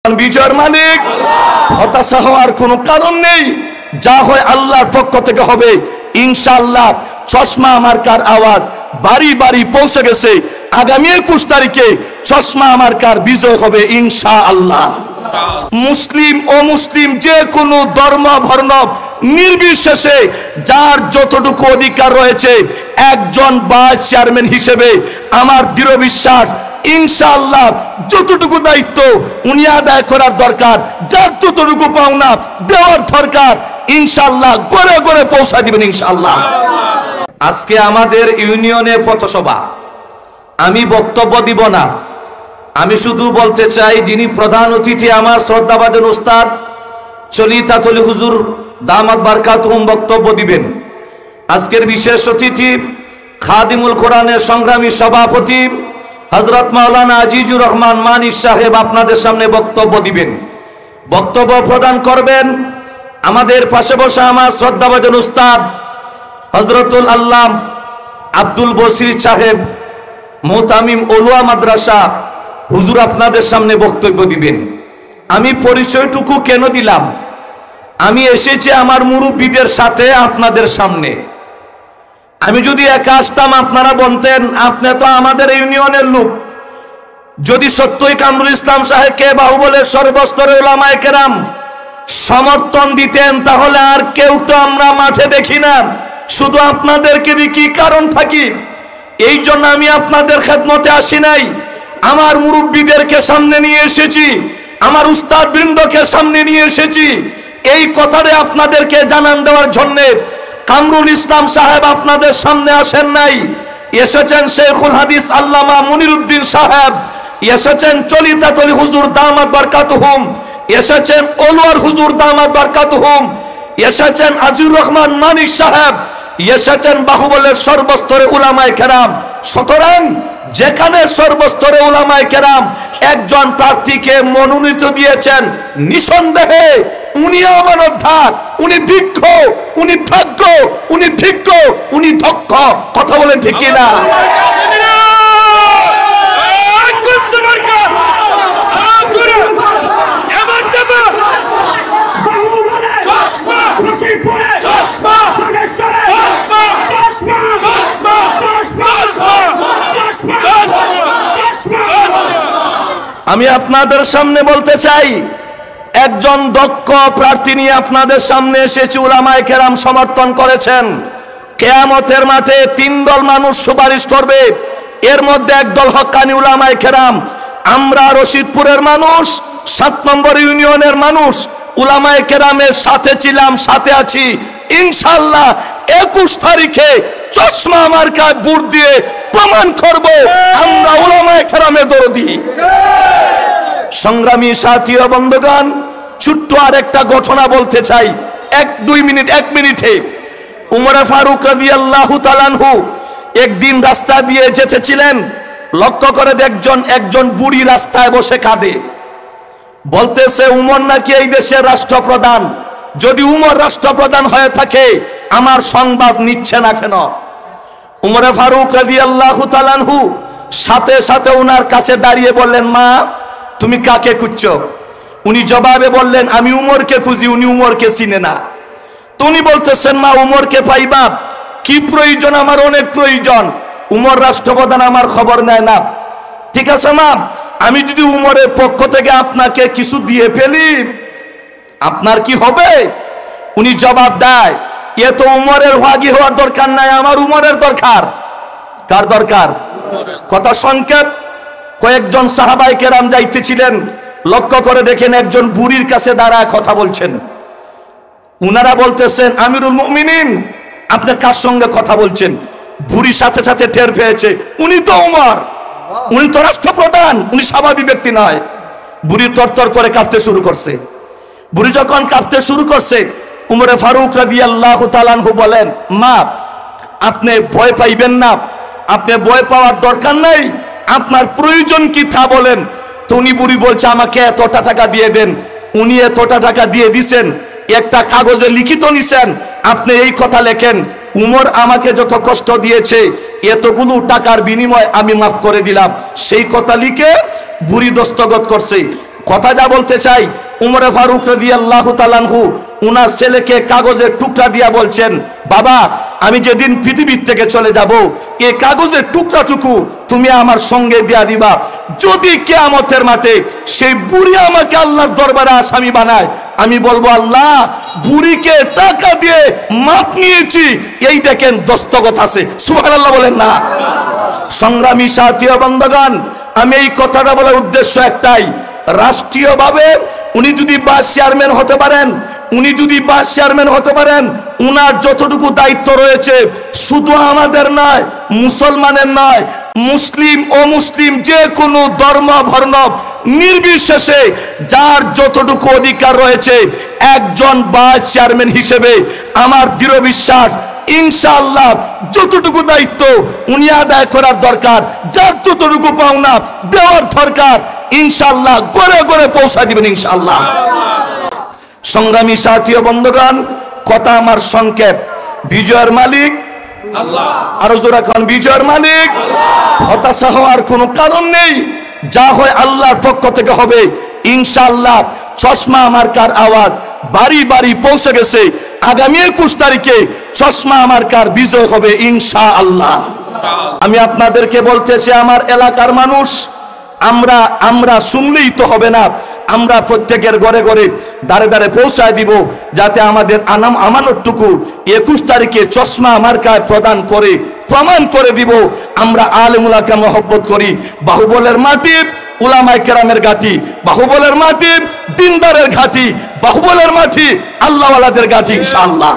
বিজয়ের মালিক। হতাশা হওয়ার কোনো কারণ নেই, যা হয় আল্লাহর পক্ষ থেকে হবে ইনশাআল্লাহ। চশমা মার্কার আওয়াজ বাড়ি বাড়ি পৌঁছে গেছে। আগামী 21 তারিখে চশমা মার্কার বিজয় হবে ইনশাআল্লাহ। মুসলিম ও মুসলিম যে কোনো ধর্ম বর্ণ নির্বিশেষে যার যতটুকু অধিকার রয়েছে একজন ভাইস চেয়ারম্যান হিসেবে আমার দৃঢ় বিশ্বাস ইনশাআল্লাহ যতটুকু দায়িত্ব উনি আদায় করার দরকার, যার যতটুকু পাওনা দেওয়ার দরকার ইনশাআল্লাহ ঘরে ঘরে পৌঁছা দিবেন ইনশাআল্লাহ। আজকে আমাদের ইউনিয়নে পথসভা, আমি বক্তব্য দিব না, আমি শুধু বলতে চাই যিনি প্রধান অতিথি আমার শ্রদ্ধাভাজন উস্তাদ চলিতাতলি হুজুর দামাত বারকাতুহুম বক্তব্য দিবেন। আজকের বিশেষ অতিথি খাদিমুল কোরআনের সংগ্রামী সভাপতি হযরত মাওলানা আজিজুর রহমান মানিক সাহেব আপনাদের সামনে বক্তব্য দিবেন। বক্তব্য প্রদান করবেন আমাদের পাশে বসা আমার শ্রদ্ধাভাজন উস্তাদ হযরতুল আল্লাম আব্দুল বসির সাহেব মুতামিম ওলুয়া মাদ্রাসা হুজুর আপনাদের সামনে বক্তব্য দিবেন। আমি পরিচয়টুকু কেন দিলাম, আমি এসেছি আমার মুরব্বীদের সাথে আপনাদের সামনে। আমি যদি একা আসতাম আপনারা বলতেন আপনি তো আমাদের ইউনিয়নের লোক। যদি সত্যই কামরুল ইসলাম সাহেবকে বাহুবলের সর্বস্তরের উলামায়ে কেরাম সমর্থন দিতেন তাহলে আর কেউ তো আমরা মাঠে দেখি না, শুধু আপনাদেরকে দিয়ে কি কারণ থাকি। এই জন্য আমি আপনাদের খেদমতে আসি নাই, আমার মুরব্বীদেরকে সামনে নিয়ে এসেছি, আমার উস্তাদ বৃন্দকে সামনে নিয়ে এসেছি এই কথাটা আপনাদেরকে জানান দেওয়ার জন্যে। কামরুল ইসলাম সাহেব আপনাদের সামনে আসেন নাই, এসেছেন শেখুল হাদিস আল্লামা মুনিরউদ্দিন সাহেব, এসেছেন চলিতাতলি হুজুর দামাত বারকাতুহুম, এসেছেন ওলুয়ার হুজুর দামাত বারকাতুহুম, এসেছেন আজিজুর রহমান মানিক সাহেব, এসেছেন বাহুবলের সর্বস্তরে উলামায়ে কেরাম। সুতরাং যেখানে সর্বস্তরে উলামায়ে কেরাম একজন প্রার্থীকে মনোনীত দিয়েছেন, নিঃসন্দেহে উনি আমানতদার, উনি বিজ্ঞ, উনি ভাগ্য, উনি বিজ্ঞ, উনি দক্ষ। কথা বলেন ঠিক কিনা? আমি আপনাদের সামনে বলতে চাই একজন দক্ষ প্রার্থী নিয়ে আপনাদের সামনে এসেছি, উলামায়ে কেরাম সমর্থন করেছেন। কিয়ামতের মাঠে 3 দল মানুষ সুপারিশ করবে, এর মধ্যে এক দল হক্কানি উলামায়ে কেরাম। আমরা রশিদপুরের মানুষ, 7 নম্বর ইউনিয়নের মানুষ উলামায়ে কেরামের সাথে ছিলাম, সাথে আছি। ইনশাআল্লাহ 21 তারিখে চশমা মার্কায় ভোট দিয়ে প্রমাণ করব আমরা উলামায়ে কেরামের দরদি। সংগ্রামী সাথী ও বন্ধুগণ, ছোট্ট আর একটা ঘটনা বলতে চাই 1 মিনিটে। উমরে ফারুক রাদিয়াল্লাহু তাআলা আনহু একদিন রাস্তা দিয়ে যেতেছিলেন, লক্ষ্য করে একজন বুড়ি রাস্তায় বসে কাঁদে। বলতেছে উমর নাকি এই দেশের রাষ্ট্রপ্রধান, যদি উমর রাষ্ট্রপ্রধান হয়ে থাকে আমার সংবাদ নিচ্ছে না কেন? উমরে ফারুক রাদিয়াল্লাহু তাআলা আনহু সাথে সাথে উনার কাছে দাঁড়িয়ে বললেন, মা তুমি কাকে খুঁজছো? উনি জবাবে বললেন, আমি উমরকে খুঁজি। উনি উমরকে চিনে না। তো উনি বলতেছেন, মা উমরকে পাইবা? কি প্রয়োজন? আমার অনেক প্রয়োজন। উমর রাষ্ট্রপ্রধান, আমার খবর নেয় না। ঠিক আছে মা, আমি যদি উমরের পক্ষ থেকে আপনাকে কিছু দিয়ে ফেলি আপনার কি হবে? উনি জবাব দেয়, এ তো উমরের ভাগী হওয়ার দরকার নাই, আমার উমরের দরকার। কার দরকার? কথা সংক্ষেপ, কয়েকজন সাহাবায়ে কেরাম যাইতেছিলেন, লক্ষ্য করে দেখেন একজন বুড়ির কাছে দাঁড়ায় কথা বলছেন। উনারা বলতেছেন, আমিরুল মুমিনিন আপনি কার সঙ্গে কথা বলছেন? বুড়ি সাথে সাথে টের পেয়েছে উনি তো উমর, উনি তো রাষ্ট্রপ্রধান, উনি স্বাভাবিক ব্যক্তি নয়। বুড়ি তরতর করে কাঁপতে শুরু করছে। বুড়ি যখন কাঁপতে শুরু করছে, উমরে ফারুক রাদিয়াল্লাহু তাআলা আনহু বলেন, মা আপনি ভয় পাইবেন না, আপনি ভয় পাওয়ার দরকার নাই, আপনার প্রয়োজন কি তা বলেন। তো উনি বুড়ি বলছে, আমাকে এতটা টাকা দিয়ে দেন। উনি এতটা টাকা দিয়ে দিছেন, একটা কাগজে লিখিত নিছেন, আপনি এই কথা লেখেন, উমর আমাকে যত কষ্ট দিয়েছে এতগুলো টাকার বিনিময় আমি মাফ করে দিলাম। সেই কথা লিখে বুড়ি দস্তখত করছে। কথা যা বলতে চাই, উমরে ফারুক রাদিয়াল্লাহু তাআলা আনহু উনার ছেলেকে কাগজের টুকরা দিয়া বলছেন, বাবা আমি যেদিন পৃথিবীর থেকে চলে যাব এই কাগজের টুকরাটুকু তুমি আমার সঙ্গে দিয়া দিবা। যদি কিয়ামতের মাঠে সেই বুড়ি আমাকে আল্লাহর দরবারে আসামি বানায়, আমি বলবো আল্লাহ বুড়িকে টাকা দিয়ে মাপ নিয়েছি, এই দেখেন দস্তখত আছে। সুবহানাল্লাহ বলেন না। সংগ্রামী সাথী ও বন্ধুগণ, আমি এই কথাটা বলার উদ্দেশ্য একটাই, রাষ্ট্রীয়ভাবে উনি যদি ভাইস চেয়ারম্যান হতে পারেন, উনার যতটুকু দায়িত্ব রয়েছে শুধু আমাদের নয়, মুসলমানের নয়, মুসলিম ও মুসলিম যে কোনো ধর্ম বর্ণ নির্বিশেষে যার যতটুকু অধিকার রয়েছে একজন ভাইস চেয়ারম্যান হিসেবে আমার দৃঢ় বিশ্বাস ইনশাআল্লাহ যতটুকু দায়িত্ব উনি আদায় করার দরকার, যার যতটুকু পাওনা দেওয়ার দরকার ইনশাআল্লাহ ঘরে ঘরে পৌঁছা দিবেন ইনশাআল্লাহ। সংগ্রামী সাথী ও বন্ধুগণ, কথা আমার সংক্ষেপ, বিজয়ের মালিক আল্লাহ। আরো জোরে কোন বিজয়ের মালিক আল্লাহ। হতাশা হওয়ার কোনো কারণ নেই, যা হয় আল্লাহর পক্ষ থেকে হবে ইনশাআল্লাহ। চশমা মার্কার আওয়াজ বাড়ি বাড়ি পৌঁছে গেছে, আগামী 21 তারিখে চশমা মার্কার বিজয় হবে ইনশাআল্লাহ। আমি আপনাদেরকে বলতেছি আমার এলাকার মানুষ, আমরা শুনলেই তো হবে না, আমরা প্রত্যেকের ঘরে ঘরে দাঁড়ে দাঁড়ে পৌঁছায় দিব, যাতে আমাদের আমানতটুকু 21 তারিখে চশমা মার্কায় প্রদান করে প্রমাণ করে দিব আমরা আলেমুলাকে মহব্বত করি। বাহুবলের মাটি উলামায়ে কেরামের ঘাঁটি, বাহুবলের মাটি দিনদারের ঘাঁটি, বাহুবলের মাটি আল্লাহওয়ালাদের ঘাঁটি ইনশাআল্লাহ।